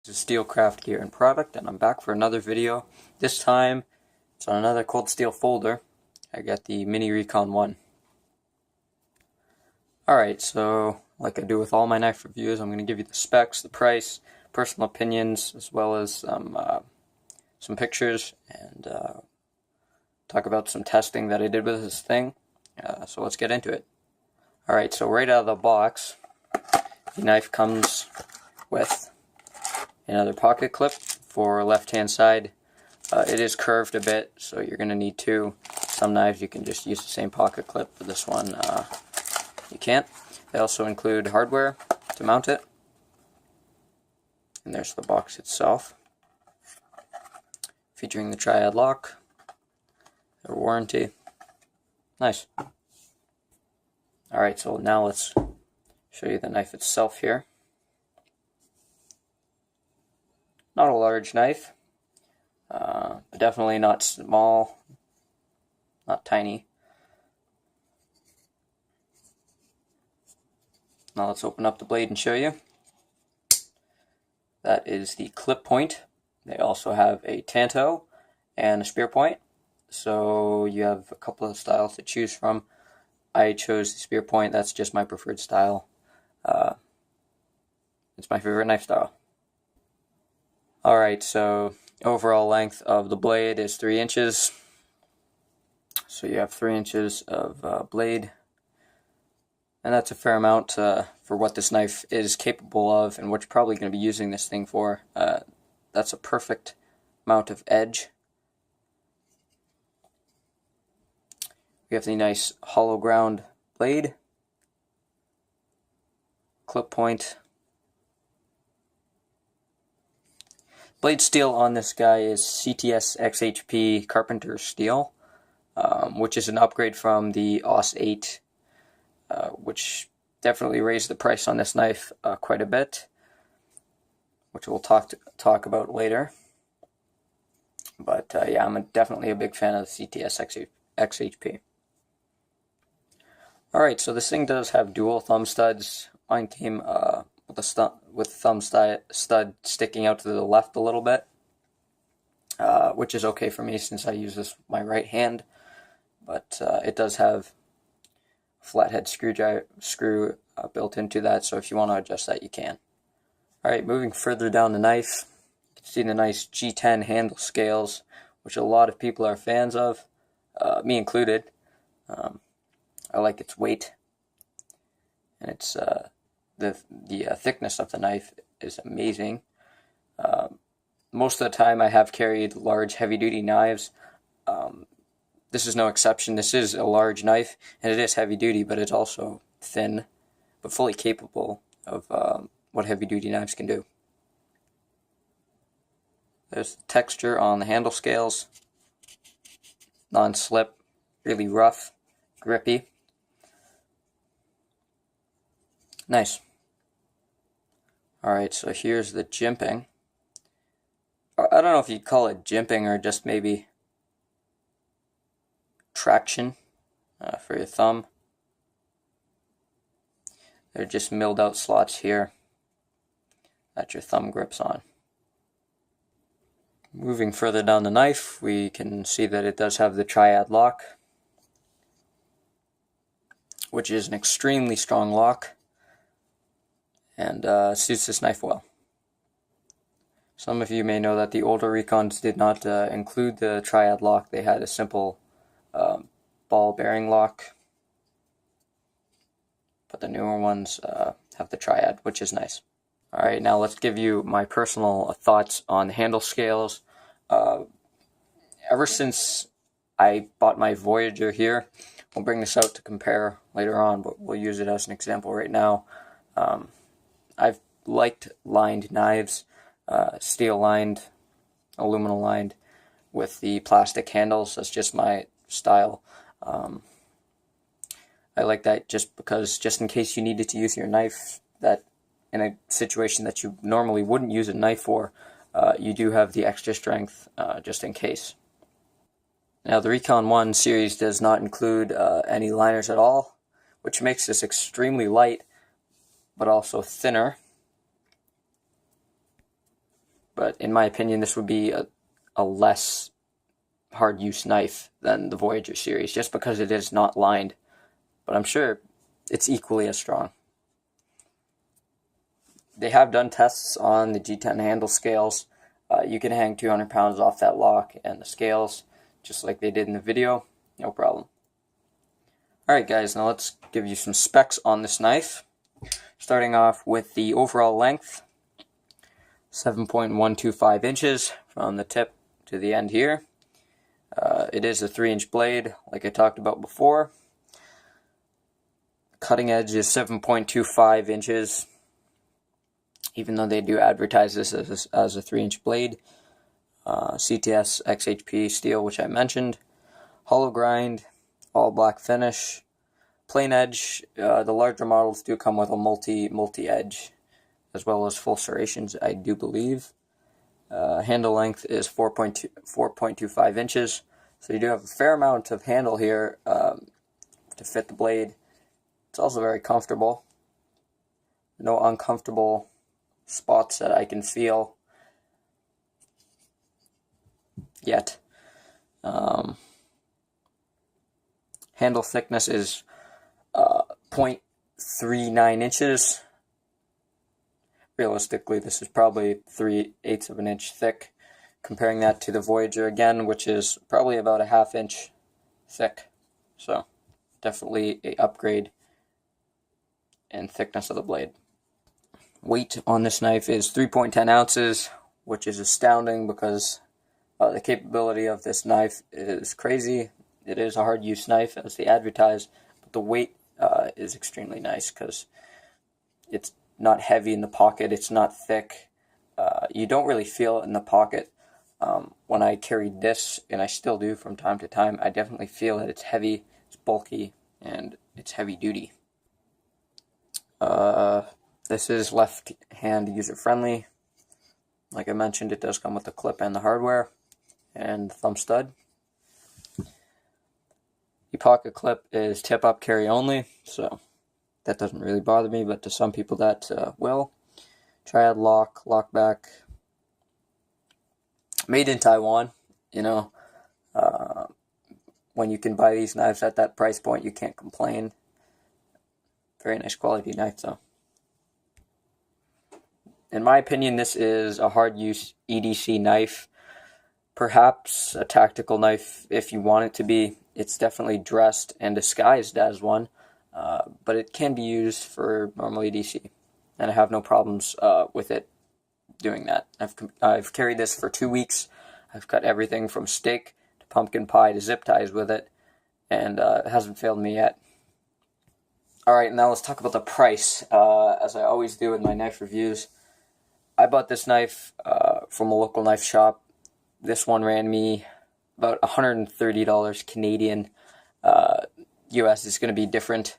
This is Steelcraft Gear and Product, and I'm back for another video. This time, it's on another cold steel folder. I got the Mini Recon 1. Alright, so like I do with all my knife reviews, I'm going to give you the specs, the price, personal opinions, as well as some pictures, and talk about some testing that I did with this thing. So let's get into it. Alright, so right out of the box, the knife comes with another pocket clip for left hand side. It is curved a bit, so you're going to need two. Some knives you can just use the same pocket clip, but this one you can't. They also include hardware to mount it. And there's the box itself, featuring the triad lock, their warranty. Nice. Alright, so now let's show you the knife itself here. Not a large knife, but definitely not small, not tiny. Now let's open up the blade and show you. That is the clip point. They also have a tanto and a spear point, so you have a couple of styles to choose from. I chose the spear point. That's just my preferred style. It's my favorite knife style. Alright, so overall length of the blade is 3 inches. So you have 3 inches of blade. And that's a fair amount for what this knife is capable of and what you're probably going to be using this thing for. That's a perfect amount of edge. We have the nice hollow ground blade, clip point. Blade steel on this guy is CTS XHP Carpenter steel, which is an upgrade from the AUS 8, which definitely raised the price on this knife quite a bit, which we'll talk about later. But yeah, I'm definitely a big fan of the CTS XHP. Alright, so this thing does have dual thumb studs. Mine came with thumb stud sticking out to the left a little bit, which is okay for me since I use this with my right hand, but it does have a flathead screw built into that, so if you want to adjust that, you can. Alright, moving further down the knife, you can see the nice G10 handle scales, which a lot of people are fans of, me included. I like its weight, and it's the thickness of the knife is amazing. Most of the time I have carried large heavy-duty knives. This is no exception. This is a large knife, and it is heavy-duty, but it's also thin, but fully capable of what heavy-duty knives can do. There's the texture on the handle scales. Non-slip, really rough, grippy. Nice. Alright, so here's the jimping. I don't know if you'd call it jimping or just maybe traction for your thumb. They're just milled out slots here that your thumb grips on. Moving further down the knife, we can see that it does have the triad lock, which is an extremely strong lock, and suits this knife well. Some of you may know that the older Recons did not include the triad lock. They had a simple ball bearing lock, but the newer ones have the triad, which is nice. Alright, now let's give you my personal thoughts on the handle scales. Ever since I bought my Voyager here, we'll bring this out to compare later on, but we'll use it as an example right now. I've liked lined knives, steel lined, aluminum lined, with the plastic handles. That's just my style. I like that just because, just in case you needed to use your knife that in a situation that you normally wouldn't use a knife for, you do have the extra strength just in case. Now the Recon 1 series does not include any liners at all, which makes this extremely light, but also thinner. but in my opinion, this would be a less hard use knife than the Voyager series, just because it is not lined. But I'm sure it's equally as strong. They have done tests on the G10 handle scales. You can hang 200 pounds off that lock and the scales, just like they did in the video. No problem. Alright guys, now let's give you some specs on this knife. Starting off with the overall length, 7.125 inches from the tip to the end here. It is a 3-inch blade, like I talked about before. Cutting edge is 7.25 inches, even though they do advertise this as a 3-inch blade. CTS XHP steel, which I mentioned. Hollow grind, all black finish. Plain edge, the larger models do come with a multi-edge, as well as full serrations, I do believe. Handle length is 4.25 inches, so you do have a fair amount of handle here to fit the blade. It's also very comfortable. No uncomfortable spots that I can feel yet. Handle thickness is 0.39 inches. Realistically, this is probably 3/8 of an inch thick. Comparing that to the Voyager again, which is probably about a 1/2 inch thick. So, definitely an upgrade in thickness of the blade. Weight on this knife is 3.10 ounces, which is astounding because the capability of this knife is crazy. It is a hard use knife as they advertise, but the weight is extremely nice because it's not heavy in the pocket, it's not thick. You don't really feel it in the pocket. When I carried this, and I still do from time to time, I definitely feel that it's heavy, it's bulky, and it's heavy duty. This is left hand user friendly. Like I mentioned, it does come with the clip and the hardware and the thumb stud. The pocket clip is tip up carry only, so that doesn't really bother me, but to some people that will. Triad lock, lock back. Made in Taiwan, you know. When you can buy these knives at that price point, you can't complain. Very nice quality knife, though. In my opinion, this is a hard use EDC knife. Perhaps a tactical knife if you want it to be. It's definitely dressed and disguised as one, but it can be used for normal EDC, and I have no problems with it doing that. I've carried this for 2 weeks. I've cut everything from steak to pumpkin pie to zip ties with it, and it hasn't failed me yet. Alright, now let's talk about the price, as I always do in my knife reviews. I bought this knife from a local knife shop. This one ran me about $130 Canadian. US is going to be different.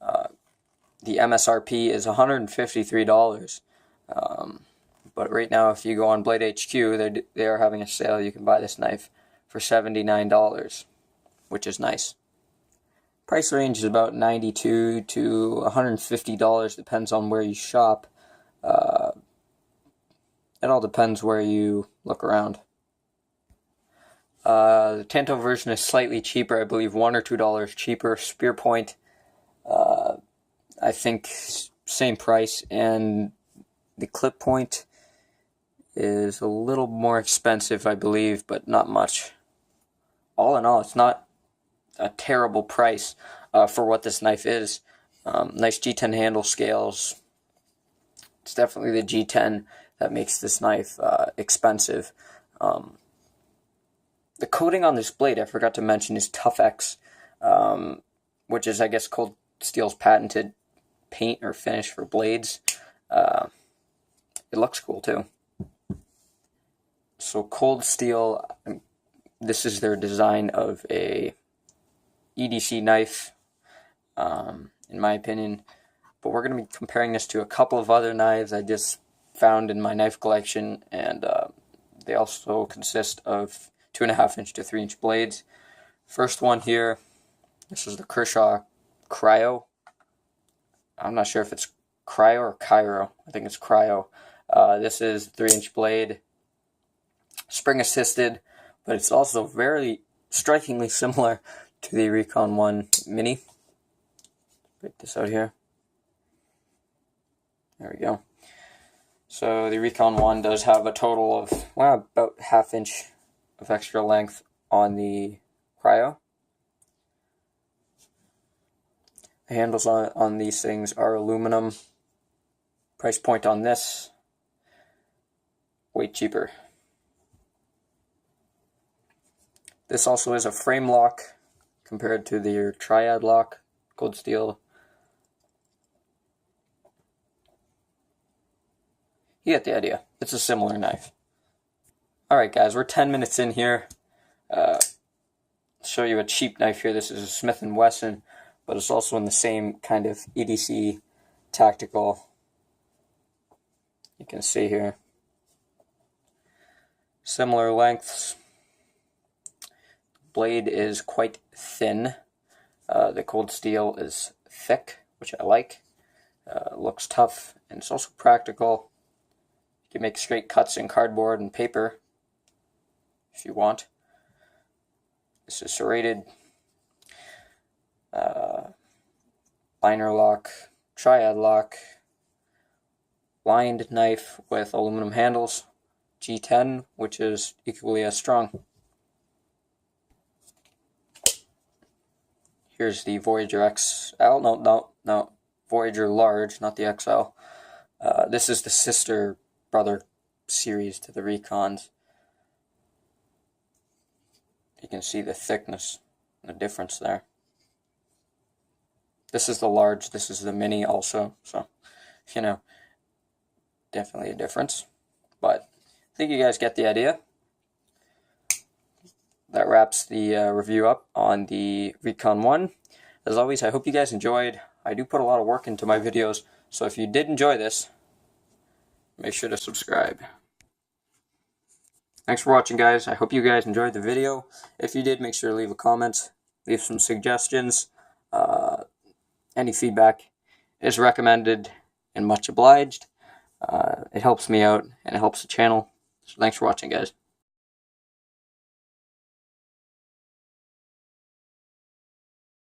The MSRP is $153. But right now, if you go on Blade HQ, they are having a sale. You can buy this knife for $79, which is nice. Price range is about $92 to $150, depends on where you shop. It all depends where you look around. The Tanto version is slightly cheaper, I believe $1 or $2 cheaper. Spear point, I think same price, and the clip point is a little more expensive, I believe, but not much. All in all, it's not a terrible price for what this knife is. Nice G10 handle scales. It's definitely the G10 that makes this knife expensive. The coating on this blade, I forgot to mention, is Tough X, which is, I guess, Cold Steel's patented paint or finish for blades. It looks cool, too. So Cold Steel, this is their design of a EDC knife, in my opinion. But we're going to be comparing this to a couple of other knives I just found in my knife collection, and they also consist of 2.5 inch to 3 inch blades. First one here, this is the Kershaw Cryo. I'm not sure if it's Cryo or Cairo. I think it's Cryo. This is 3 inch blade. spring assisted, but it's also very strikingly similar to the Recon 1 Mini. Break this out here. There we go. So the Recon 1 does have a total of, well, about ½ inch of extra length on the cryo. The handles on these things are aluminum. Price point on this, way cheaper. This also is a frame lock compared to the triad lock, cold steel. You get the idea. It's a similar knife. Alright guys, we're 10 minutes in here. Show you a cheap knife here. This is a Smith & Wesson, but it's also in the same kind of EDC tactical. You can see here. Similar lengths. Blade is quite thin. The cold steel is thick, which I like. Looks tough, and it's also practical. You can make straight cuts in cardboard and paper if you want. This is serrated. Liner lock, triad lock, lined knife with aluminum handles, G10, which is equally as strong. Here's the Voyager XL, no, Voyager Large, not the XL. This is the sister brother series to the Recons. You can see the thickness, the difference there. This is the large, this is the mini also, so, you know, definitely a difference. But I think you guys get the idea. That wraps the review up on the Recon 1. As always, I hope you guys enjoyed. I do put a lot of work into my videos, so if you did enjoy this, make sure to subscribe. Thanks for watching, guys. I hope you guys enjoyed the video. If you did, make sure to leave a comment, leave some suggestions. Any feedback is recommended and much obliged. It helps me out and it helps the channel. So thanks for watching, guys.